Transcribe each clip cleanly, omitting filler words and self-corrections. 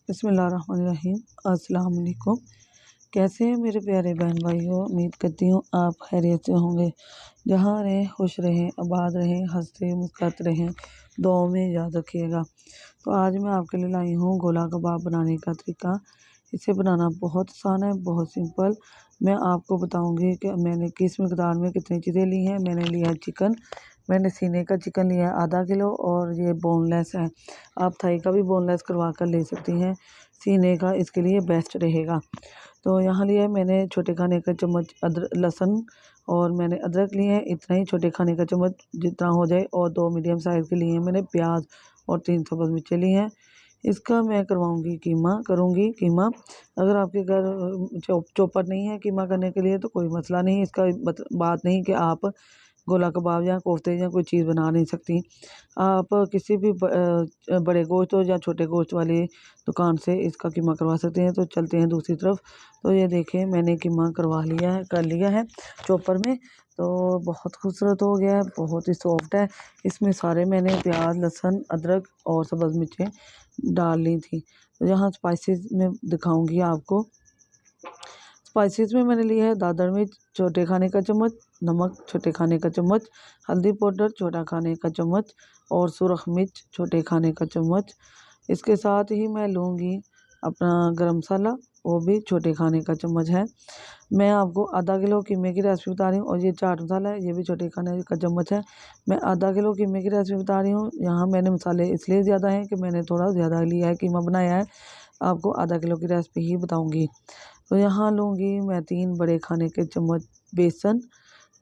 बिस्मिल्लाहिर्रहमानिर्रहीम। अस्सलाम वालेकुम। कैसे हैं मेरे प्यारे बहन भाइयों? उम्मीद करती हूँ आप खैरियत से होंगे। जहाँ रहें खुश रहें, आबाद रहें, हंसते मुस्कुराते रहें, दुआओं में याद रखिएगा। तो आज मैं आपके लिए लाई हूँ गोला कबाब बनाने का तरीका। इसे बनाना बहुत आसान है, बहुत सिंपल। मैं आपको बताऊंगी कि मैंने किस मिकदार में कितनी चीज़ें ली हैं। मैंने लिया है चिकन, मैंने सीने का चिकन लिया है आधा किलो और ये बोनलेस है। आप थाई का भी बोनलेस करवा कर ले सकती हैं, सीने का इसके लिए बेस्ट रहेगा। तो यहाँ लिया है मैंने छोटे खाने का चम्मच अदरक लहसुन, और मैंने अदरक लिए हैं इतना ही, छोटे खाने का चम्मच जितना हो जाए, और 2 मीडियम साइज़ के लिए हैं मैंने प्याज, और 3 सब्ज़ मिर्चें ली हैं। इसका मैं करूँगी कीमा। अगर आपके घर चॉपर नहीं है कीमा करने के लिए तो कोई मसला नहीं। इसका बात नहीं कि आप गोला कबाब या कोफ्ते या कोई चीज़ बना नहीं सकती। आप किसी भी बड़े गोश्त हो या छोटे गोश्त वाली दुकान से इसका कीमा करवा सकते हैं। तो चलते हैं दूसरी तरफ। तो ये देखें मैंने कीमा कर लिया है चॉपर में। तो बहुत खूबसूरत हो गया है, बहुत ही सॉफ्ट है। इसमें सारे मैंने प्याज, लहसुन, अदरक और सब्ज़ मिर्चें डाल ली थी। तो यहाँ स्पाइसेस में दिखाऊंगी आपको। स्पाइसेस में मैंने लिया है दादर मिर्च छोटे खाने का चम्मच, नमक छोटे खाने का चम्मच, हल्दी पाउडर छोटा खाने का चम्मच, और सुरख मिर्च छोटे खाने का चम्मच। इसके साथ ही मैं लूँगी अपना गरम मसाला, वो भी छोटे खाने का चम्मच है। मैं आपको आधा किलो कीमे की रेसिपी बता रही हूँ, और ये चाट मसाला है, ये भी छोटे खाने का चम्मच है। मैं आधा किलो कीमे की रेसिपी बता रही हूँ। यहाँ मैंने मसाले इसलिए ज़्यादा हैं कि मैंने थोड़ा ज़्यादा लिया है, कीमा बनाया है। आपको आधा किलो की रेसिपी ही बताऊँगी। तो यहाँ लूँगी मैं 3 बड़े खाने के चम्मच बेसन।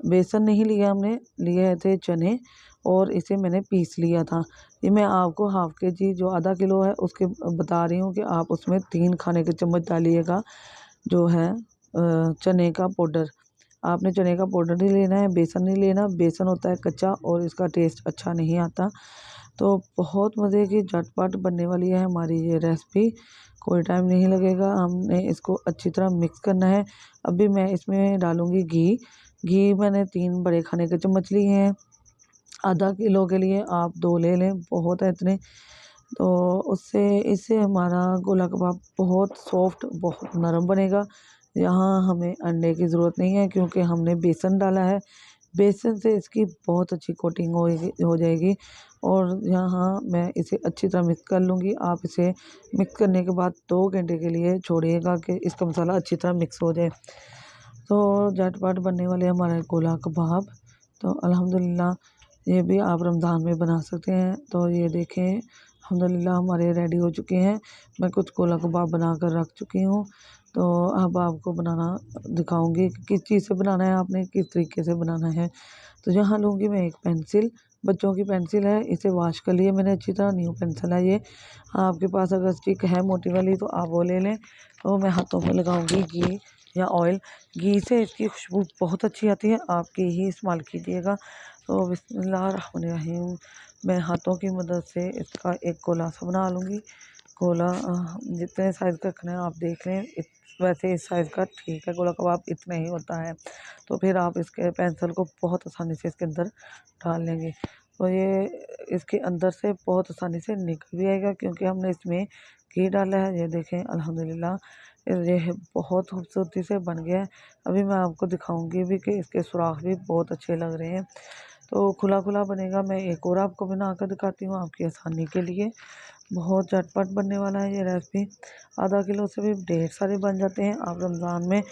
बेसन नहीं लिया हमने, लिए थे चने, और इसे मैंने पीस लिया था। ये मैं आपको हाफ़ के जी जो आधा किलो है उसके बता रही हूँ कि आप उसमें 3 खाने के चम्मच डालिएगा जो है चने का पाउडर। आपने चने का पाउडर नहीं लेना है, बेसन नहीं लेना। बेसन होता है कच्चा और इसका टेस्ट अच्छा नहीं आता। तो बहुत मज़े की झटपट बनने वाली है हमारी ये रेसिपी, कोई टाइम नहीं लगेगा। हमने इसको अच्छी तरह मिक्स करना है। अभी मैं इसमें डालूँगी घी मैंने 3 बड़े खाने के चम्मच लिए हैं। आधा किलो के लिए आप 2 ले लें, बहुत है इतने। तो उससे इससे हमारा गोला कबाब बहुत सॉफ्ट, बहुत नरम बनेगा। यहाँ हमें अंडे की ज़रूरत नहीं है क्योंकि हमने बेसन डाला है। बेसन से इसकी बहुत अच्छी कोटिंग हो जाएगी। और यहाँ मैं इसे अच्छी तरह मिक्स कर लूँगी। आप इसे मिक्स करने के बाद 2 घंटे के लिए छोड़िएगा कि इसका मसाला अच्छी तरह मिक्स हो जाए। तो झटपट बनने वाले हमारे गोला कबाब, तो अल्हम्दुलिल्लाह ये भी आप रमज़ान में बना सकते हैं। तो ये देखें अल्हम्दुलिल्लाह हमारे रेडी हो चुके हैं। मैं कुछ गोला कबाब बना कर रख चुकी हूँ। तो अब आपको बनाना दिखाऊंगी कि किस चीज़ से बनाना है, आपने किस तरीके से बनाना है। तो यहाँ लूँगी मैं एक पेंसिल, बच्चों की पेंसिल है, इसे वॉश कर लिए मैंने अच्छी तरह। न्यू पेंसिल है ये। आपके पास अगर स्टिक है मोटी वाली तो आप वो ले लें। तो मैं हाथों में लगाऊंगी घी या ऑयल। घी से इसकी खुशबू बहुत अच्छी आती है, आप घी ही इस्तेमाल कीजिएगा। तो बिस्मिल्लाहिर्रहमानिर्रहीम, मैं हाथों की मदद से इसका एक गोला सा बना लूँगी। गोला जितने साइज़ का रखना है आप देख लें। वैसे इस साइज़ का ठीक है, गोला कबाब इतना ही होता है। तो फिर आप इसके पेंसिल को बहुत आसानी से इसके अंदर डाल लेंगे। तो ये इसके अंदर से बहुत आसानी से निकल भी आएगा क्योंकि हमने इसमें घी डाला है। ये देखें अल्हम्दुलिल्लाह ये बहुत खूबसूरती से बन गया है। अभी मैं आपको दिखाऊंगी भी कि इसके सुराख भी बहुत अच्छे लग रहे हैं। तो खुला खुला बनेगा। मैं एक और आपको बना कर दिखाती हूँ आपकी आसानी के लिए। बहुत झटपट बनने वाला है ये रेसिपी। आधा किलो से भी ढेर सारे बन जाते हैं। आप रमज़ान में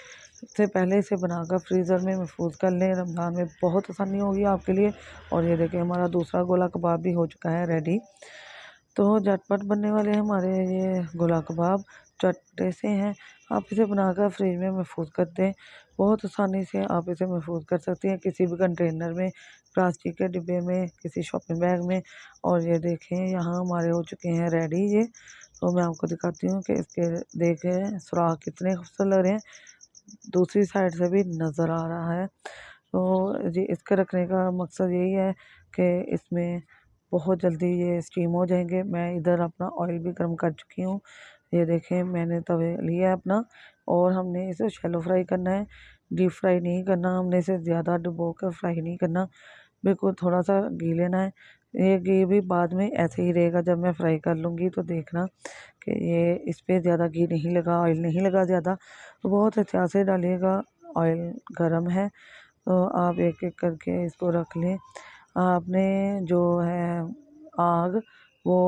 से पहले इसे बनाकर फ्रीज़र में महफूज कर लें, रमज़ान में बहुत आसानी होगी आपके लिए। और ये देखिए हमारा दूसरा गोला कबाब भी हो चुका है रेडी। तो झटपट बनने वाले हैं हमारे ये गोला कबाब, चटपटे से हैं। आप इसे बनाकर फ्रिज में महफूज कर दें, बहुत आसानी से आप इसे महफूज कर सकते हैं किसी भी कंटेनर में, प्लास्टिक के डिब्बे में, किसी शॉपिंग बैग में। और ये देखें यहाँ हमारे हो चुके हैं रेडी ये। तो मैं आपको दिखाती हूँ कि इसके देखें सुराख कितने खूबसूरत लग रहे हैं, दूसरी साइड से भी नज़र आ रहा है। तो जी इसके रखने का मकसद यही है कि इसमें बहुत जल्दी ये स्टीम हो जाएंगे। मैं इधर अपना ऑयल भी गर्म कर चुकी हूँ। ये देखें मैंने तवे लिया है अपना, और हमने इसे शैलो फ्राई करना है, डीप फ्राई नहीं करना। हमने इसे ज़्यादा डुबो कर फ्राई नहीं करना, बिल्कुल थोड़ा सा घी लेना है, ये घी भी बाद में ऐसे ही रहेगा, जब मैं फ्राई कर लूँगी तो देखना कि ये इस पर ज़्यादा घी नहीं लगा, ऑयल नहीं लगा ज़्यादा। तो बहुत अच्छा से डालिएगा, ऑयल गर्म है तो आप एक एक करके इसको रख लें। आपने जो है आग वो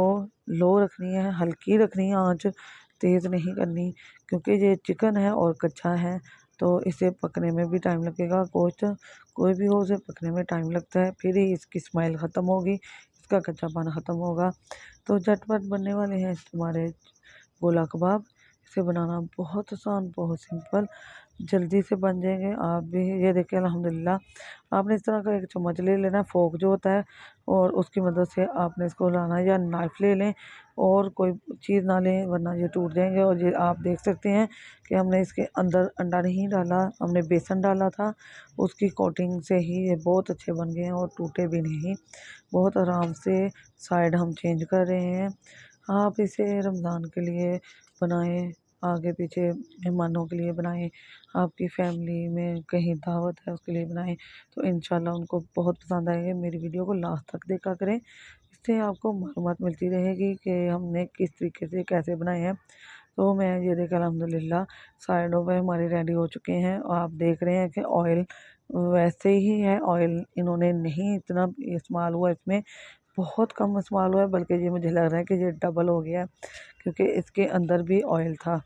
लो रखनी है, हल्की रखनी है आँच, तेज़ नहीं करनी, क्योंकि ये चिकन है और कच्चा है तो इसे पकने में भी टाइम लगेगा। गोश्त कोई भी हो उसे पकने में टाइम लगता है, फिर ही इसकी स्मेल ख़त्म होगी, इसका कच्चापन ख़त्म होगा। तो झटपट बनने वाले हैं हमारे गोला कबाब। इसे बनाना बहुत आसान, बहुत सिंपल, जल्दी से बन जाएंगे। आप भी ये देखें अल्हम्दुलिल्लाह। आपने इस तरह का एक चम्मच ले लेना, फोक जो होता है, और उसकी मदद से आपने इसको लाना है, या नाइफ़ ले लें और कोई चीज़ ना लें वरना ये टूट जाएंगे। और ये आप देख सकते हैं कि हमने इसके अंदर अंडा नहीं डाला, हमने बेसन डाला था, उसकी कोटिंग से ही ये बहुत अच्छे बन गए हैं और टूटे भी नहीं। बहुत आराम से साइड हम चेंज कर रहे हैं। आप इसे रमज़ान के लिए बनाएं, आगे पीछे मेहमानों के लिए बनाएं, आपकी फैमिली में कहीं दावत है उसके लिए बनाएं, तो इंशाल्लाह उनको बहुत पसंद आएंगे। मेरी वीडियो को लास्ट तक देखा करें, इससे आपको मालूमात मिलती रहेगी कि हमने किस तरीके से कैसे बनाए हैं। तो मैं ये देखा अल्हम्दुलिल्लाह साइडों पे हमारे रेडी हो चुके हैं, और आप देख रहे हैं कि ऑयल वैसे ही है, ऑयल इन्होंने नहीं इतना इस्तेमाल हुआ, इसमें बहुत कम इस्तेमाल हुआ है, बल्कि ये मुझे लग रहा है कि ये डबल हो गया है, क्योंकि इसके अंदर भी ऑयल था।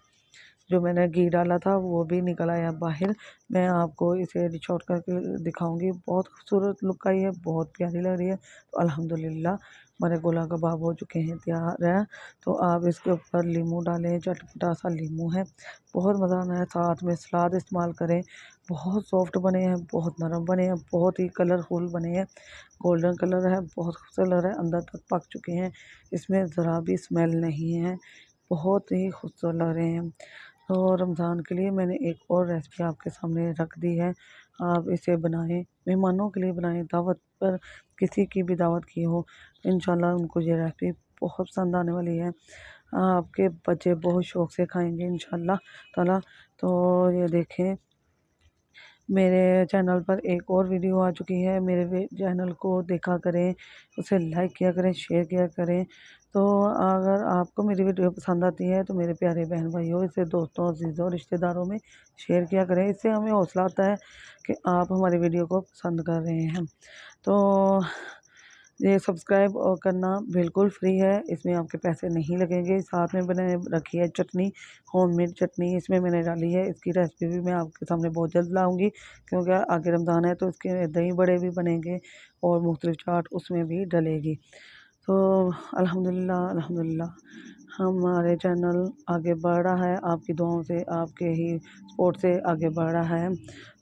जो मैंने घी डाला था वो भी निकल आया बाहर। मैं आपको इसे रिशॉर्ट करके दिखाऊंगी, बहुत खूबसूरत लुक आई है, बहुत प्यारी लग रही है। तो अल्हम्दुलिल्लाह हमारे गोला कबाब हो चुके हैं तैयार है। तो आप इसके ऊपर नींबू डालें, चटपटा सा नींबू है, बहुत मज़ा आना है। साथ में सलाद इस्तेमाल करें। बहुत सॉफ्ट बने हैं, बहुत नरम बने हैं, बहुत ही कलरफुल बने हैं, गोल्डन कलर है, बहुत खूबसूरत लग रहा है, अंदर तक पक चुके हैं, इसमें ज़रा भी स्मेल नहीं है, बहुत ही खूबसूरत लग रहे हैं। तो रमज़ान के लिए मैंने एक और रेसिपी आपके सामने रख दी है, आप इसे बनाएं, मेहमानों के लिए बनाएं, दावत पर किसी की भी दावत की हो, इंशाल्लाह उनको ये रेसिपी बहुत पसंद आने वाली है। आपके बच्चे बहुत शौक़ से खाएंगे इंशाल्लाह ताला। तो ये देखें मेरे चैनल पर एक और वीडियो आ चुकी है, मेरे चैनल को देखा करें, उसे लाइक किया करें, शेयर किया करें। तो अगर आपको मेरी वीडियो पसंद आती है तो मेरे प्यारे बहन भाइयों इसे दोस्तों, अजीज़ों, रिश्तेदारों में शेयर किया करें, इससे हमें हौसला आता है कि आप हमारी वीडियो को पसंद कर रहे हैं। तो ये सब्सक्राइब करना बिल्कुल फ्री है, इसमें आपके पैसे नहीं लगेंगे। साथ में मैंने रखी है चटनी, होममेड चटनी इसमें मैंने डाली है, इसकी रेसिपी भी मैं आपके सामने बहुत जल्द लाऊंगी, क्योंकि आगे रमज़ान है तो इसके दही बड़े भी बनेंगे और मुख्तलिफ चाट उसमें भी डलेगी। तो अल्हम्दुलिल्लाह अल्हम्दुलिल्लाह हमारे चैनल आगे बढ़ रहा है, आपकी दुआओं से, आपके ही सपोर्ट से आगे बढ़ रहा है।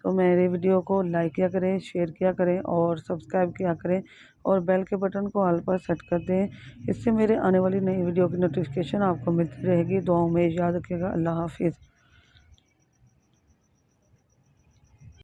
तो मेरे वीडियो को लाइक किया करें, शेयर किया करें और सब्सक्राइब किया करें, और बेल के बटन को ऑल पर सेट कर दें, इससे मेरे आने वाली नई वीडियो की नोटिफिकेशन आपको मिलती रहेगी। दुआओं में याद रखिएगा। अल्लाह हाफिज़।